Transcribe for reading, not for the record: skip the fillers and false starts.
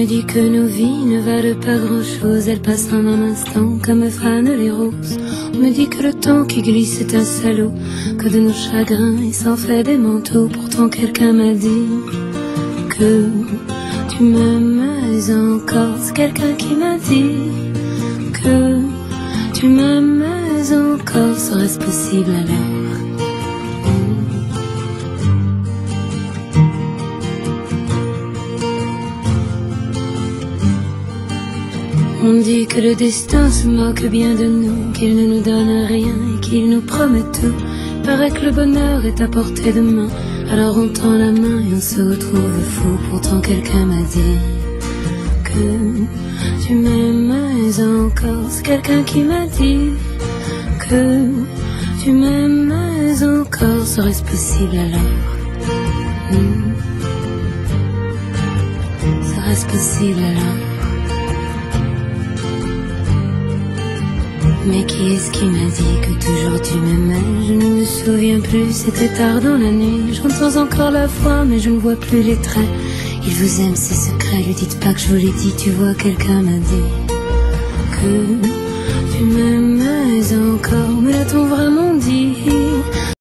dit que nos vies ne valent pas grand-chose, elles passent en un instant comme fanent les roses. On me dit que le temps qui glisse est un salaud, que de nos chagrins il s'en fait des manteaux. Pourtant quelqu'un m'a dit que tu m'aimes encore. C'est quelqu'un qui m'a dit que tu m'aimes encore. Serait-ce possible alors? On dit que le destin se moque bien de nous, qu'il ne nous donne rien et qu'il nous promet tout. Paraît que le bonheur est à portée de main, alors on tend la main et on se retrouve fou. Pourtant quelqu'un m'a dit que tu m'aimes encore. C'est quelqu'un qui m'a dit que tu m'aimes encore. Serait-ce possible alors? Serait-ce possible alors? Mais qui est-ce qui m'a dit que toujours tu m'aimais? Je ne me souviens plus, c'était tard dans la nuit. J'entends encore la voix, mais je ne vois plus les traits. Il vous aime, ses secrets, lui dites pas que je vous l'ai dit. Tu vois, quelqu'un m'a dit que tu m'aimais encore. Me l'a-t-on vraiment dit?